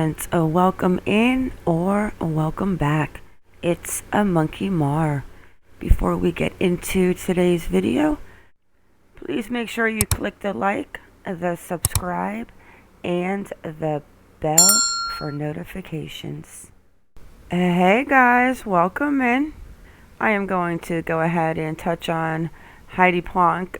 and welcome in or welcome back. It's a MonkieMar. Before we get into today's video, please make sure you click the like, the subscribe, and the bell for notifications. Hey guys, welcome in. I am going to go ahead and touch on Heidi Planck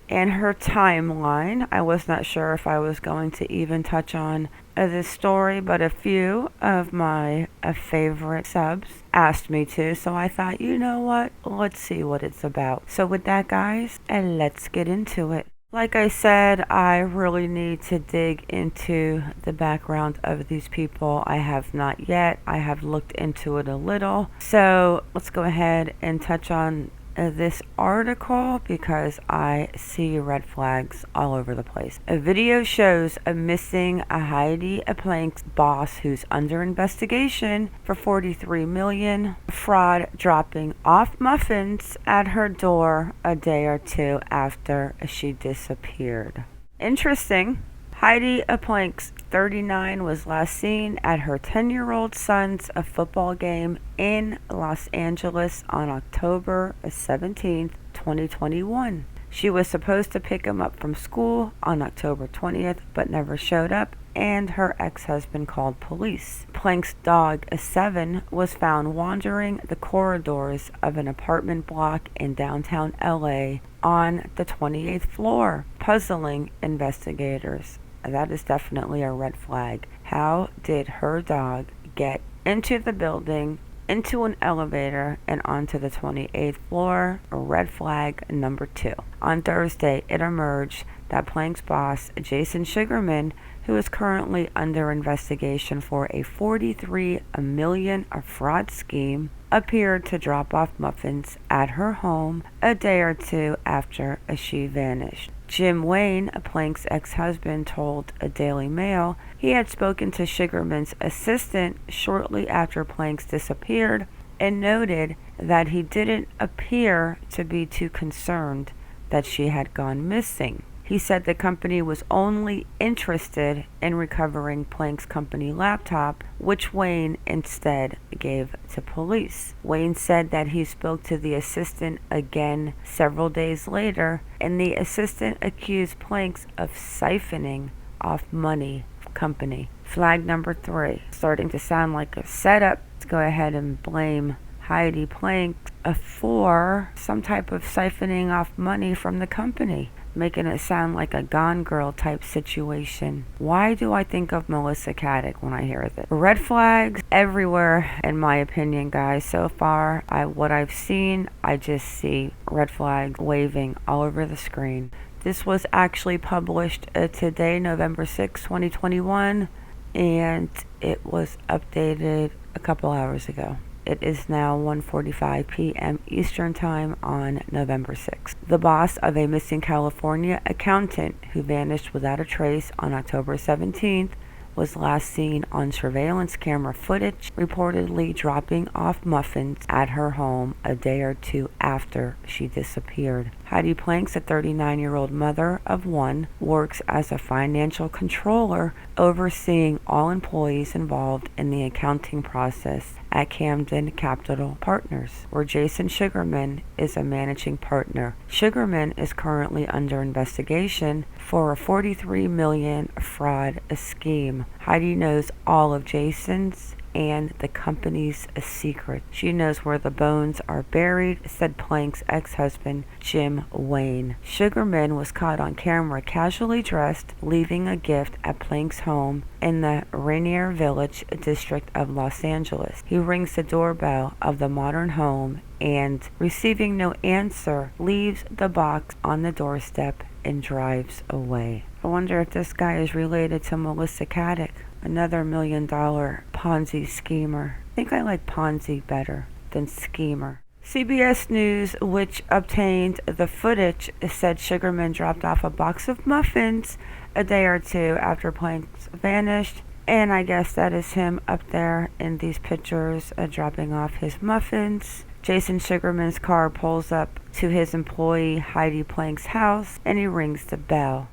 and her timeline. I was not sure if I was going to even touch on this story, but a few of my favorite subs asked me to, so I thought, you know what, let's see what it's about. So with that, guys, let's get into it. Like I said, I really need to dig into the background of these people. I have not yet. I have looked into it a little. So let's go ahead and touch on this article because I see red flags all over the place. A video shows a missing Heidi Planck's boss who's under investigation for $43 million fraud, dropping off muffins at her door a day or two after she disappeared. Interesting. Heidi Planck's 39 was last seen at her 10-year-old son's football game in Los Angeles on October 17th, 2021. She was supposed to pick him up from school on October 20th, but never showed up, and her ex-husband called police. Planck's dog, 7, was found wandering the corridors of an apartment block in downtown LA on the 28th floor, puzzling investigators. That is definitely a red flag. How did her dog get into the building, into an elevator, and onto the 28th floor? Red flag number 2. On Thursday, it emerged that Planck's boss, Jason Sugarman, who is currently under investigation for a $43 million fraud scheme, appeared to drop off muffins at her home a day or two after she vanished. Jim Wayne, Planck's ex-husband, told a Daily Mail he had spoken to Sugarman's assistant shortly after Planck's disappeared and noted that he didn't appear to be too concerned that she had gone missing. He said the company was only interested in recovering Planck's company laptop, which Wayne instead gave to police. Wayne said that he spoke to the assistant again several days later, and the assistant accused Planck's of siphoning off money company. Flag number 3, starting to sound like a setup. Let's go ahead and blame Heidi Planck for some type of siphoning off money from the company, making it sound like a Gone Girl type situation. Why do I think of Melissa Caddick when I hear this? Red flags everywhere, in my opinion, guys. So far, what I've seen, I just see red flags waving all over the screen. This was actually published today, November 6, 2021, and it was updated a couple hours ago. It is now 1:45 p.m. Eastern Time on November 6th. The boss of a missing California accountant who vanished without a trace on October 17th was last seen on surveillance camera footage, reportedly dropping off muffins at her home a day or two after she disappeared. Heidi Planck's a 39-year-old mother of 1, works as a financial controller, overseeing all employees involved in the accounting process at Camden Capital Partners, where Jason Sugarman is a managing partner. Sugarman is currently under investigation for a $43 million fraud scheme. Heidi knows all of Jason's and the company's secret. She knows where the bones are buried, said Planck's ex-husband, Jim Wayne. Sugarman was caught on camera casually dressed, leaving a gift at Planck's home in the Rainier Village district of Los Angeles. He rings the doorbell of the modern home and, receiving no answer, leaves the box on the doorstep and drives away. I wonder if this guy is related to Melissa Caddick, another $1 million Ponzi schemer. I think I like Ponzi better than schemer. CBS News, which obtained the footage, said Sugarman dropped off a box of muffins a day or two after Planck vanished, and I guess that is him up there in these pictures dropping off his muffins. Jason Sugarman's car pulls up to his employee Heidi Planck's house, and he rings the bell.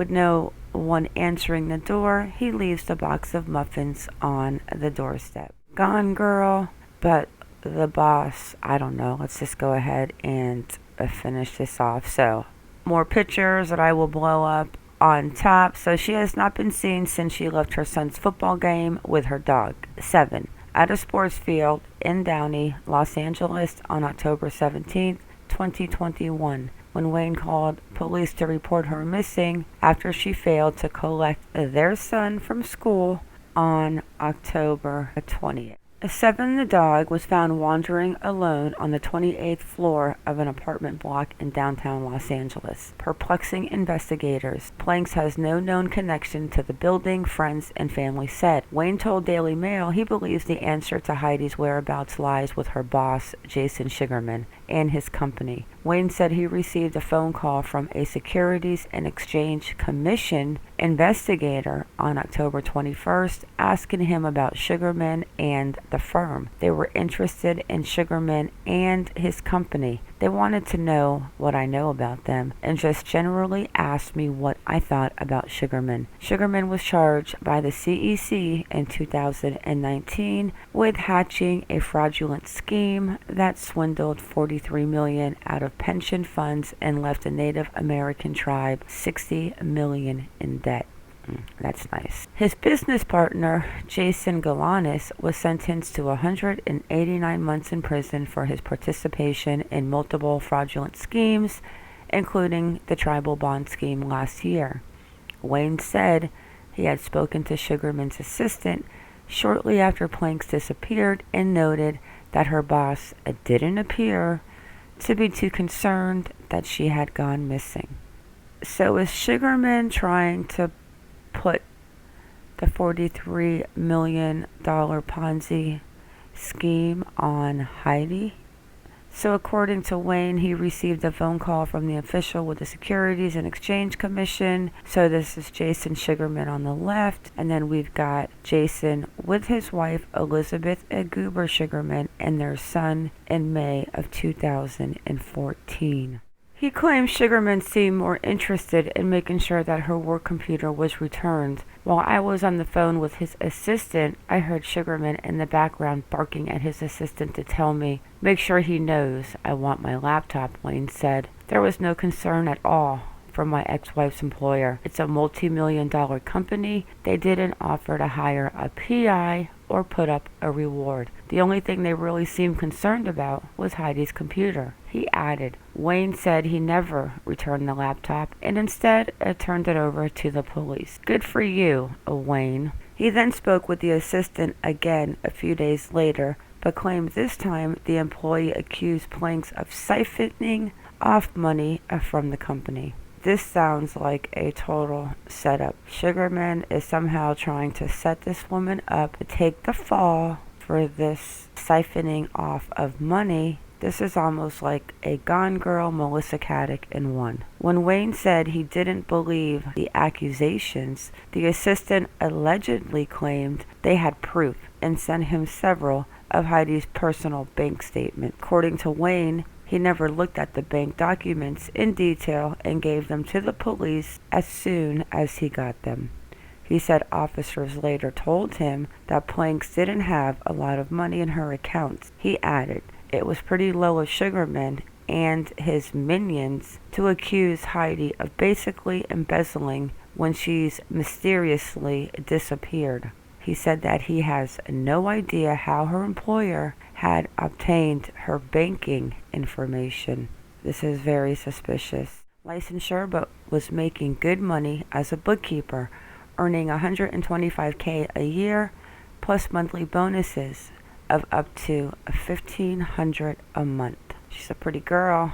With no one answering the door, he leaves the box of muffins on the doorstep. Gone, girl. But the boss, I don't know. Let's just go ahead and finish this off. So, more pictures that I will blow up on top. So, she has not been seen since she left her son's football game with her dog. 7. At a sports field in Downey, Los Angeles on October 17th, 2021, when Wayne called police to report her missing after she failed to collect their son from school on October 20th. 7. The dog was found wandering alone on the 28th floor of an apartment block in downtown Los Angeles, perplexing investigators. Planck has no known connection to the building, friends and family said. Wayne told Daily Mail he believes the answer to Heidi's whereabouts lies with her boss, Jason Sugarman, and his company. Wayne said he received a phone call from a Securities and Exchange Commission investigator on October 21st asking him about Sugarman and the firm. They were interested in Sugarman and his company. They wanted to know what I know about them and just generally asked me what I thought about Sugarman. Sugarman was charged by the CEC in 2019 with hatching a fraudulent scheme that swindled $43 million out of pension funds and left a Native American tribe $60 million in debt. That's nice. His business partner, Jason Galanis, was sentenced to 189 months in prison for his participation in multiple fraudulent schemes, including the tribal bond scheme last year. Wayne said he had spoken to Sugarman's assistant shortly after Planck disappeared and noted that her boss didn't appear to be too concerned that she had gone missing. So is Sugarman trying to put the $43 million Ponzi scheme on Heidi? So according to Wayne, he received a phone call from the official with the Securities and Exchange Commission. So this is Jason Sugarman on the left, and then we've got Jason with his wife Elizabeth Goober Sugarman and their son in May of 2014. He claims Sugarman seemed more interested in making sure that her work computer was returned. While I was on the phone with his assistant, I heard Sugarman in the background barking at his assistant to tell me, "Make sure he knows I want my laptop," Wayne said. There was no concern at all from my ex-wife's employer. It's a multi-million-dollar company. They didn't offer to hire a PI or put up a reward. The only thing they really seemed concerned about was Heidi's computer. He added, Wayne said he never returned the laptop and instead turned it over to the police. Good for you, Wayne. He then spoke with the assistant again a few days later, but claimed this time the employee accused Planck of siphoning off money from the company. This sounds like a total setup. Sugarman is somehow trying to set this woman up to take the fall for this siphoning off of money. This is almost like a Gone Girl, Melissa Caddick in one. When Wayne said he didn't believe the accusations, the assistant allegedly claimed they had proof and sent him several of Heidi's personal bank statements. According to Wayne, he never looked at the bank documents in detail and gave them to the police as soon as he got them. He said officers later told him that Planck didn't have a lot of money in her accounts. He added, it was pretty low of Sugarman and his minions to accuse Heidi of basically embezzling when she's mysteriously disappeared. He said that he has no idea how her employer had obtained her banking information. This is very suspicious. Licensure, but was making good money as a bookkeeper, earning $125K a year plus monthly bonuses of up to $1,500 a month. She's a pretty girl.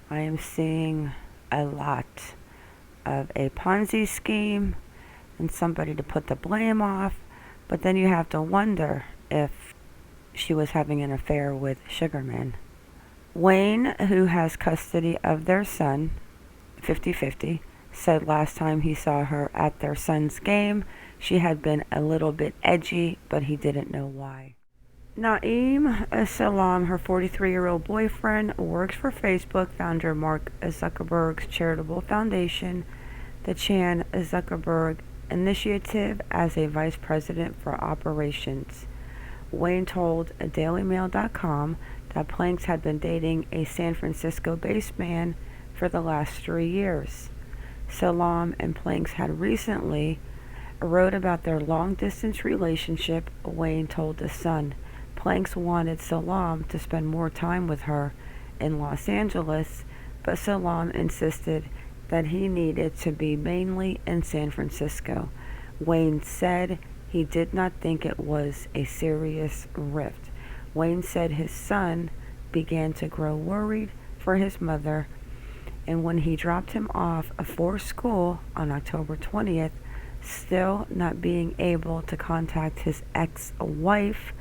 I am seeing a lot of a Ponzi scheme and somebody to put the blame off, but then you have to wonder if she was having an affair with Sugarman. Wayne, who has custody of their son, 50-50, said last time he saw her at their son's game, she had been a little bit edgy, but he didn't know why. Naeem Salam, her 43-year-old boyfriend, works for Facebook founder Mark Zuckerberg's charitable foundation, the Chan Zuckerberg initiative as a vice president for operations. Wayne told DailyMail.com that Planck had been dating a San Francisco-based man for the last 3 years. Salam and Planck had recently wrote about their long-distance relationship. Wayne told The Sun. Planck wanted Salam to spend more time with her in Los Angeles, but Salam insisted that he needed to be mainly in San Francisco. Wayne said he did not think it was a serious rift. Wayne said his son began to grow worried for his mother, and when he dropped him off for school on October 20th, still not being able to contact his ex-wife,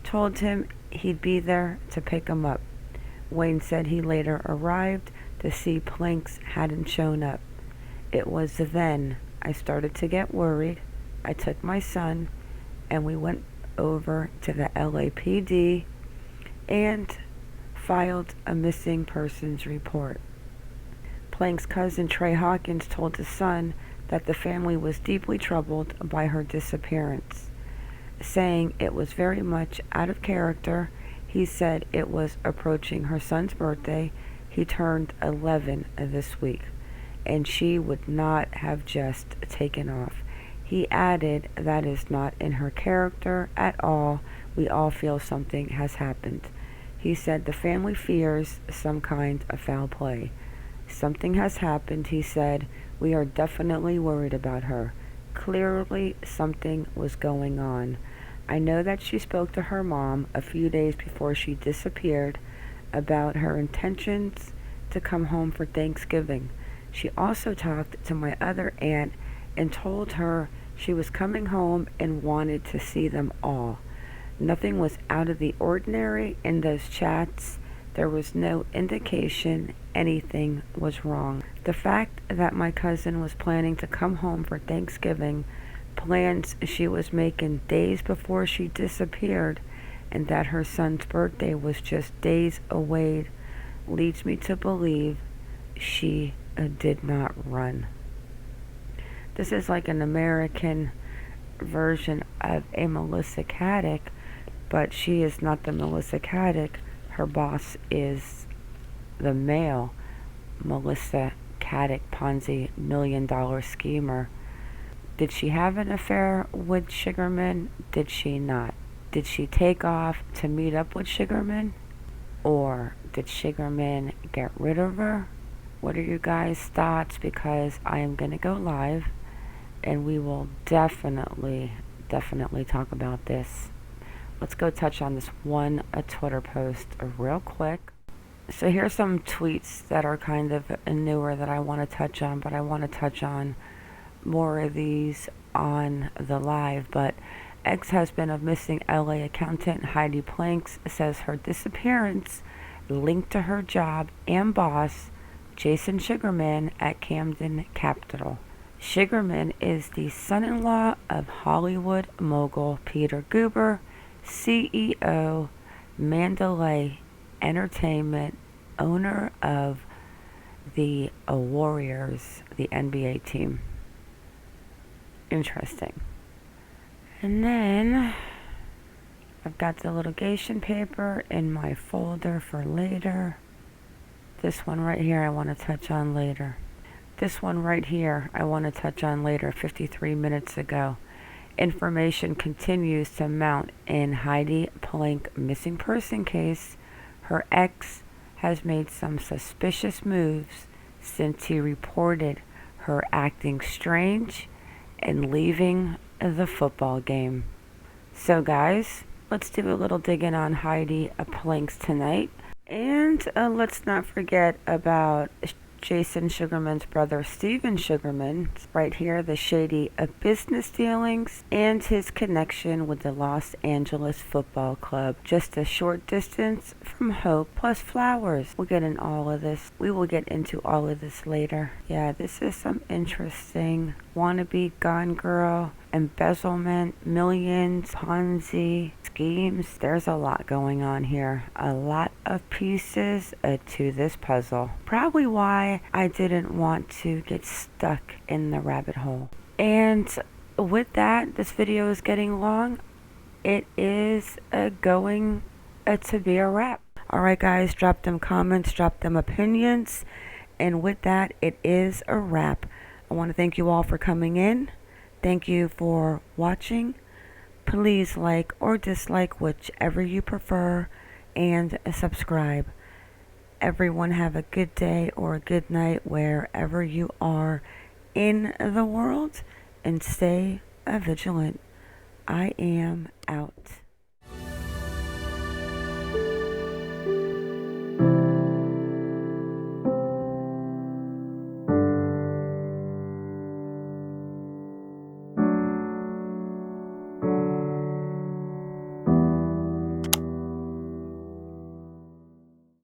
told him he'd be there to pick him up. Wayne said he later arrived to see Planck hadn't shown up. It was then I started to get worried. I took my son and we went over to the LAPD and filed a missing persons report. Planck's cousin Trey Hawkins told The Sun that the family was deeply troubled by her disappearance, saying it was very much out of character. He said it was approaching her son's birthday. He turned 11 this week, and she would not have just taken off. He added that is not in her character at all. We all feel something has happened. He said the family fears some kind of foul play. Something has happened, he said. We are definitely worried about her. Clearly something was going on. I know that she spoke to her mom a few days before she disappeared about her intentions to come home for Thanksgiving. She also talked to my other aunt and told her she was coming home and wanted to see them all. Nothing was out of the ordinary in those chats. There was no indication anything was wrong. The fact that my cousin was planning to come home for Thanksgiving, plans she was making days before she disappeared, and that her son's birthday was just days away, leads me to believe she did not run. This is like an American version of a Melissa Caddick, but she is not the Melissa Caddick. Her boss is the male Melissa Caddick Ponzi $1 million schemer. Did she have an affair with Sugarman? Did she not? Did she take off to meet up with Sugarman? Or did Sugarman get rid of her? What are you guys' thoughts? Because I am going to go live and we will definitely talk about this. Let's go touch on this one Twitter post real quick. So here's some tweets that are kind of newer that I want to touch on, but I want to touch on more of these on the live. But ex-husband of missing LA accountant Heidi Planck says her disappearance linked to her job and boss, Jason Sugarman, at Camden Capital. Sugarman is the son-in-law of Hollywood mogul Peter Guber, CEO, Mandalay Entertainment, owner of the Warriors, the NBA team. Interesting. And then I've got the litigation paper in my folder for later. This one right here I want to touch on later. This one right here I want to touch on later, 53 minutes ago. Information continues to mount in Heidi Planck missing person case. Her ex has made some suspicious moves since he reported her acting strange and leaving the football game. So guys, let's do a little digging on Heidi Planck tonight. And let's not forget about Jason Sugarman's brother, Steven Sugarman, right here, the shady business dealings and his connection with the Los Angeles Football Club, just a short distance from Hope, plus flowers. We'll get in all of this. We will get into all of this later. Yeah, this is some interesting wannabe Gone Girl embezzlement, millions, Ponzi schemes. There's a lot going on here. A lot of pieces to this puzzle. Probably why I didn't want to get stuck in the rabbit hole. And with that, this video is getting long. It is going to be a wrap. Alright guys, drop them comments, drop them opinions. And with that, it is a wrap. I want to thank you all for coming in. Thank you for watching. Please like or dislike whichever you prefer, and subscribe. Everyone have a good day or a good night wherever you are in the world, and stay vigilant. I am out.